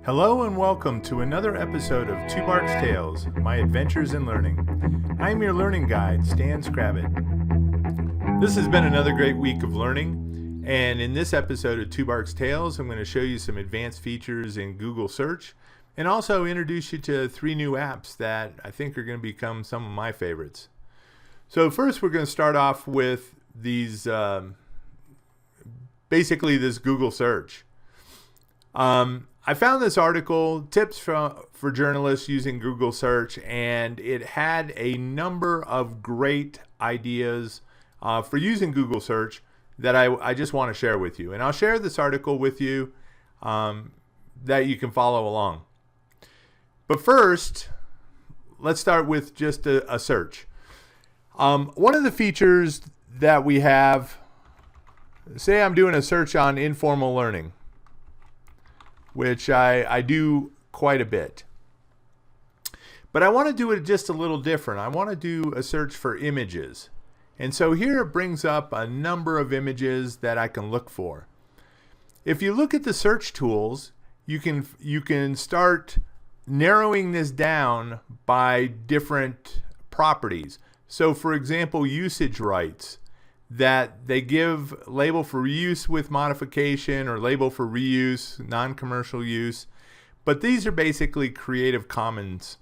Hello and welcome to another episode of Tubarks Tales, My Adventures in Learning. I'm your learning guide, Stan Scrabbit. This has been another great week of learning, and in this episode of Tubarks Tales, I'm going to show you some advanced features in Google Search, and also introduce you to 3 new apps that I think are going to become some of my favorites. So first we're going to start off with these, basically this Google Search. I found this article, Tips for Journalists Using Google Search, and it had a number of great ideas for using Google Search that I just want to share with you. And I'll share this article with you that you can follow along. But first, let's start with just a search. One of the features that we have, say I'm doing a search on informal learning, which I do quite a bit. But I want to do it just a little different. I want to do a search for images. And so here it brings up a number of images that I can look for. If you look at the search tools, you can start narrowing this down by different properties. So for example, usage rights, that they give label for reuse with modification or label for reuse, non-commercial use. But these are basically Creative Commons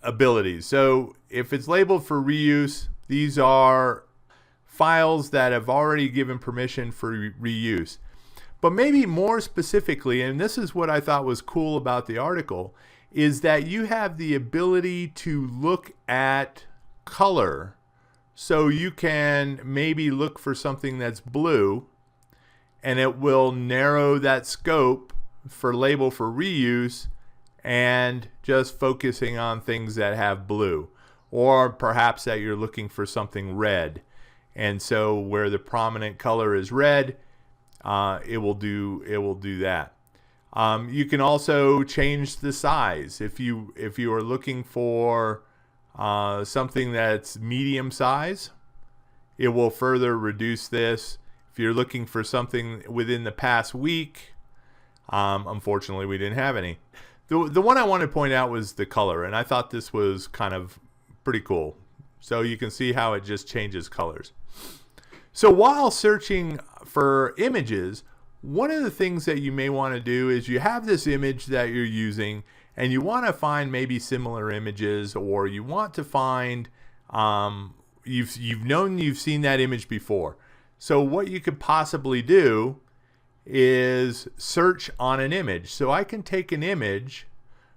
abilities. So if it's labeled for reuse, these are files that have already given permission for reuse. But maybe more specifically, and this is what I thought was cool about the article, is that you have the ability to look at color. So you can maybe look for something that's blue, and it will narrow that scope for label for reuse and just focusing on things that have blue. Or perhaps that you're looking for something red. And so where the prominent color is red, it will do that. You can also change the size. If you are looking for something that's medium size, it will further reduce this. If you're looking for something within the past week, unfortunately we didn't have any. The one I want to point out was the color, and I thought this was kind of pretty cool. So you can see how it just changes colors. So while searching for images, one of the things that you may want to do is you have this image that you're using, and you want to find maybe similar images, or you want to find you've seen that image before. So what you could possibly do is search on an image. So I can take an image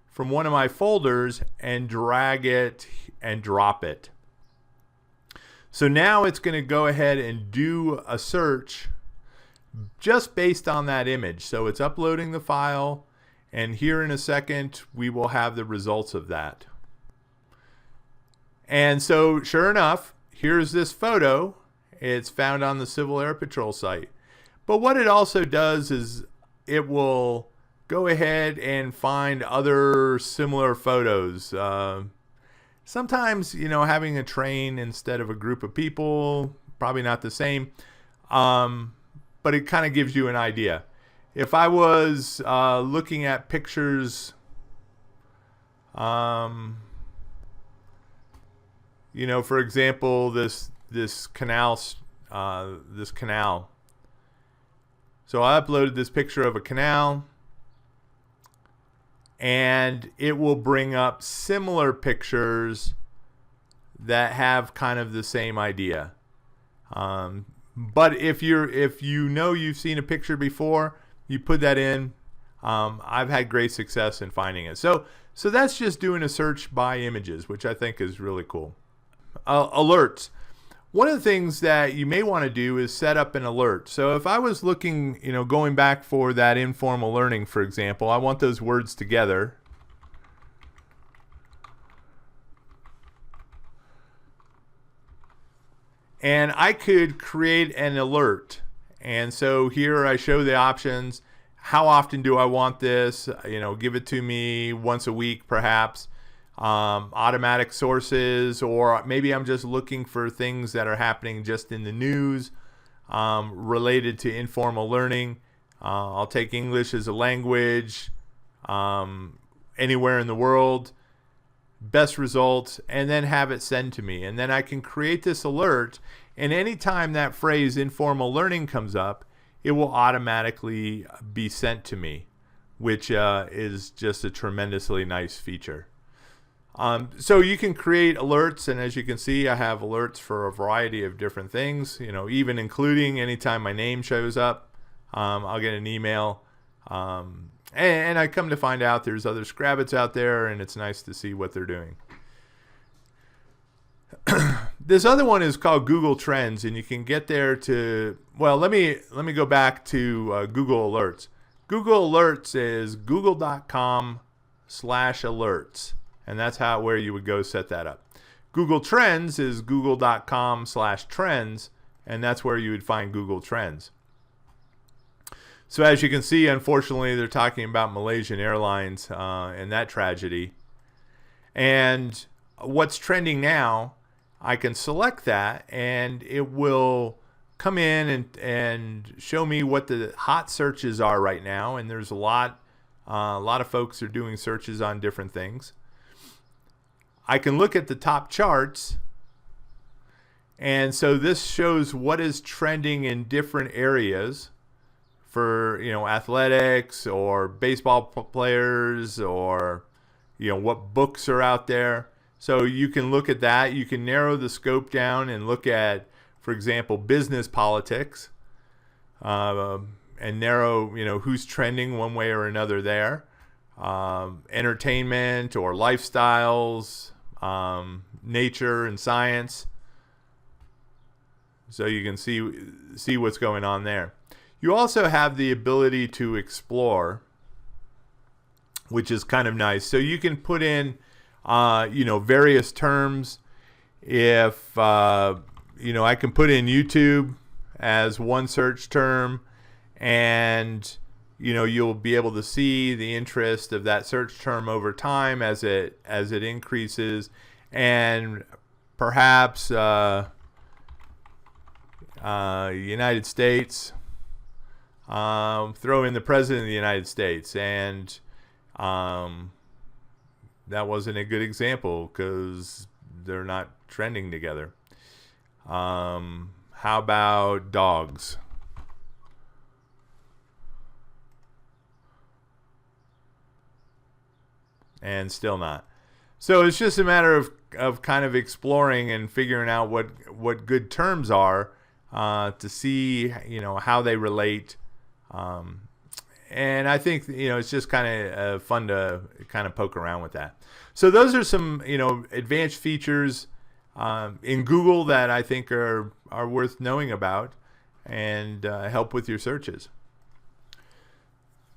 from one of my folders and drag it and drop it. So now it's going to go ahead and do a search just based on that image. So it's uploading the file, and here in a second we will have the results of that. And so sure enough, here's this photo. It's found on the Civil Air Patrol site. But what it also does is it will go ahead and find other similar photos. Sometimes, having a train instead of a group of people, probably not the same, but it kind of gives you an idea. If I was looking at pictures, for example, this canal. So I uploaded this picture of a canal, and it will bring up similar pictures that have kind of the same idea. But if you've seen a picture before, you put that in. I've had great success in finding it. So that's just doing a search by images, which I think is really cool. Alerts. One of the things that you may want to do is set up an alert. So if I was looking, going back for that informal learning, for example, I want those words together. And I could create an alert. And so here I show the options. How often do I want this? Give it to me once a week, perhaps. Automatic sources, or maybe I'm just looking for things that are happening just in the news related to informal learning. I'll take English as a language, anywhere in the world, best results, and then have it send to me. And then I can create this alert, and anytime that phrase informal learning comes up, it will automatically be sent to me, which is just a tremendously nice feature. So you can create alerts, and as you can see, I have alerts for a variety of different things, even including anytime my name shows up, I'll get an email. And I come to find out there's other Scrabbits out there, and it's nice to see what they're doing. This other one is called Google Trends, and you can get there to, well, let me go back to Google Alerts. Google Alerts is google.com/alerts, and that's where you would go set that up. Google Trends is google.com/trends, and that's where you would find Google Trends. So as you can see, unfortunately, they're talking about Malaysian Airlines and that tragedy. And what's trending now, I can select that, and it will come in and show me what the hot searches are right now. And there's a lot of folks are doing searches on different things. I can look at the top charts, and so this shows what is trending in different areas for athletics or baseball players, or what books are out there. So you can look at that. You can narrow the scope down and look at, for example, business politics, and narrow who's trending one way or another there. Entertainment or lifestyles, nature and science. So you can see what's going on there. You also have the ability to explore, which is kind of nice. So you can put in, various terms. If, I can put in YouTube as one search term, and, you'll be able to see the interest of that search term over time as it increases, and perhaps United States. Throw in the President of the United States, and that wasn't a good example because they're not trending together. How about dogs? And still not. So it's just a matter of kind of exploring and figuring out what good terms are to see how they relate. And I think it's just kind of fun to kind of poke around with that. So those are some advanced features in Google that I think are worth knowing about and help with your searches.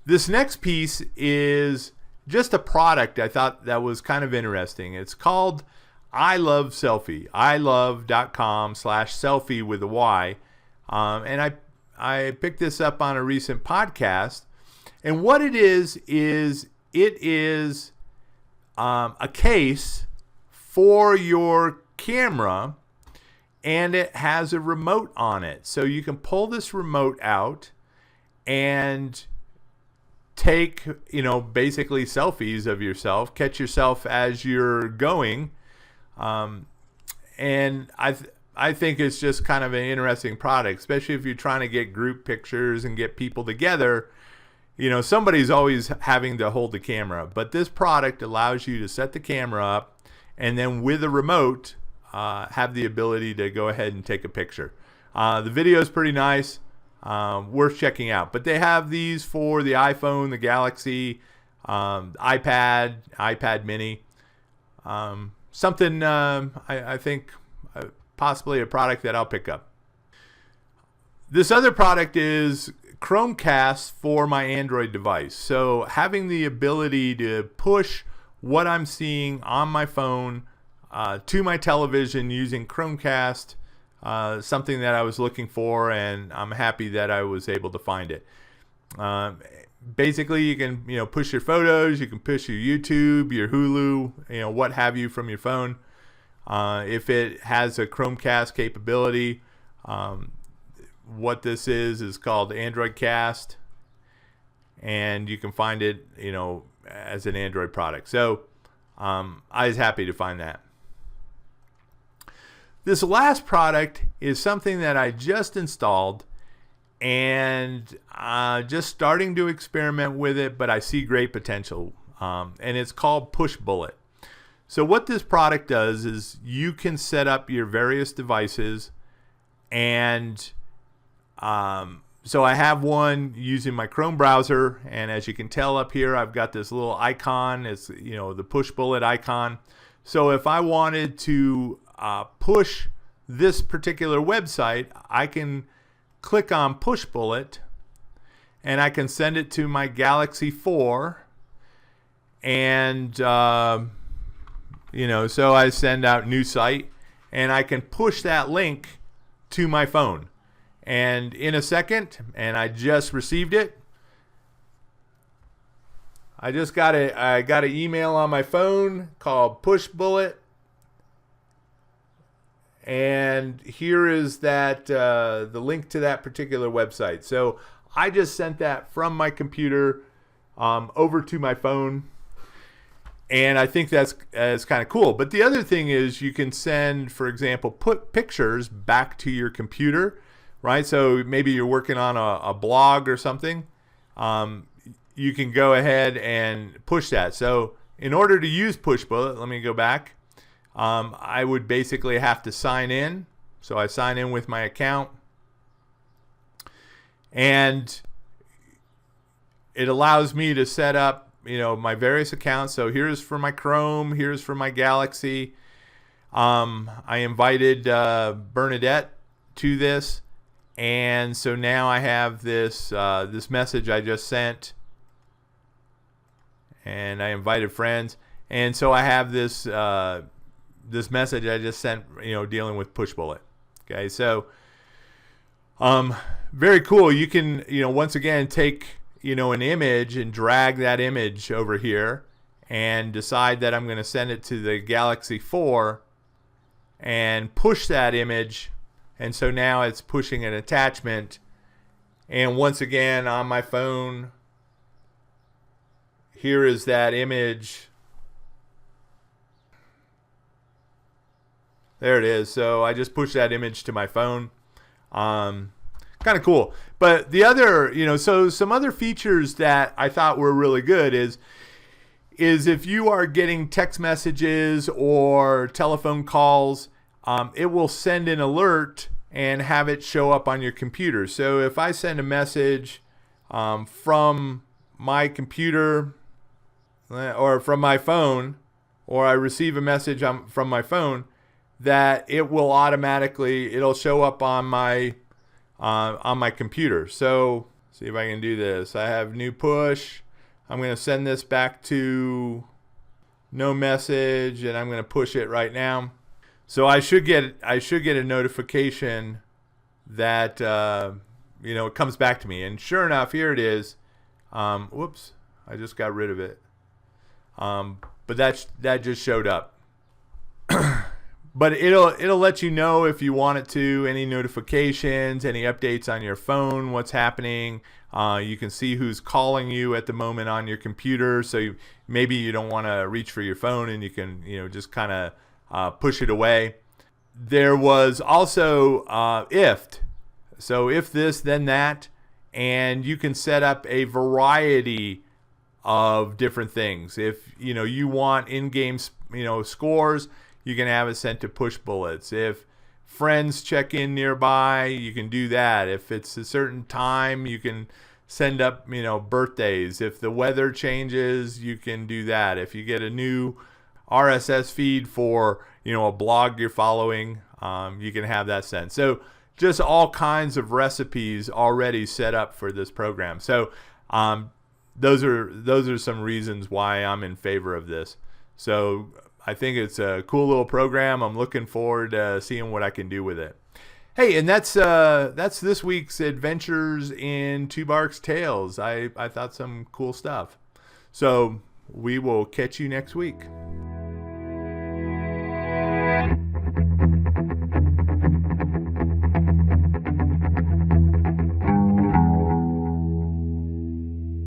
This next piece is just a product I thought that was kind of interesting. It's called I Love Selfie. ilove.com/selfie with a Y. And I picked this up on a recent podcast, and what it is a case for your camera, and it has a remote on it. So you can pull this remote out and take, basically selfies of yourself, catch yourself as you're going. And I think it's just kind of an interesting product, especially if you're trying to get group pictures and get people together. Somebody's always having to hold the camera, but this product allows you to set the camera up, and then with a remote, have the ability to go ahead and take a picture. The video is pretty nice, worth checking out. But they have these for the iPhone, the Galaxy, iPad Mini. Something I think possibly a product that I'll pick up. This other product is Chromecast for my Android device. So having the ability to push what I'm seeing on my phone to my television using Chromecast, something that I was looking for, and I'm happy that I was able to find it. Basically, you can push your photos, you can push your YouTube, your Hulu, what have you from your phone. If it has a Chromecast capability, what this is called Android Cast, and you can find it, as an Android product. So I was happy to find that. This last product is something that I just installed and just starting to experiment with it, but I see great potential. And it's called Pushbullet. So what this product does is you can set up your various devices, and so I have one using my Chrome browser, and as you can tell up here, I've got this little icon. It's, you know, the Pushbullet icon. So if I wanted to push this particular website, I can click on Pushbullet, and I can send it to my Galaxy 4, and you know, so I send out new site, and I can push that link to my phone. And in a second, and I just received it. I just got I got an email on my phone called Pushbullet. And here is that the link to that particular website. So I just sent that from my computer over to my phone. And I think that's kind of cool. But the other thing is you can send, for example, put pictures back to your computer, right? So maybe you're working on a blog or something. You can go ahead and push that. So in order to use Pushbullet, let me go back. I would basically have to sign in. So I sign in with my account. And it allows me to set up, you know, my various accounts. So here's for my Chrome, here's for my Galaxy. I invited Bernadette to this, and so now I have this this message I just sent, and I invited friends, and so I have this this message I just sent, you know, dealing with Pushbullet. Okay, so very cool. You can, you know, once again take, you know, an image and drag that image over here and decide that I'm going to send it to the Galaxy 4 and push that image. And so now it's pushing an attachment. And once again on my phone, here is that image. There it is. So I just pushed that image to my phone. Kind of cool. But the other, you know, so some other features that I thought were really good is if you are getting text messages or telephone calls, it will send an alert and have it show up on your computer. So if I send a message from my computer or from my phone, or I receive a message from my phone, that it will automatically, it'll show up on my computer. So see if I can do this. I have new push. I'm going to send this back to no message, and I'm going to push it right now. So I should get a notification that you know, it comes back to me. And sure enough, here it is. Whoops, I just got rid of it. But that just showed up. But it'll let you know if you want it to, any notifications, any updates on your phone, what's happening. You can see who's calling you at the moment on your computer. So maybe you don't want to reach for your phone, and you can, you know, just kind of push it away. There was also if. So if this, then that, and you can set up a variety of different things. If you know you want in-game, you know, scores, you can have it sent to Pushbullets. If friends check in nearby, you can do that. If it's a certain time, you can send up, you know, birthdays. If the weather changes, you can do that. If you get a new RSS feed for, you know, a blog you're following, you can have that sent. So just all kinds of recipes already set up for this program. So those are some reasons why I'm in favor of this. So I think it's a cool little program. I'm looking forward to seeing what I can do with it. Hey, and that's this week's Adventures in Tubarks Tales. I thought some cool stuff. So we will catch you next week.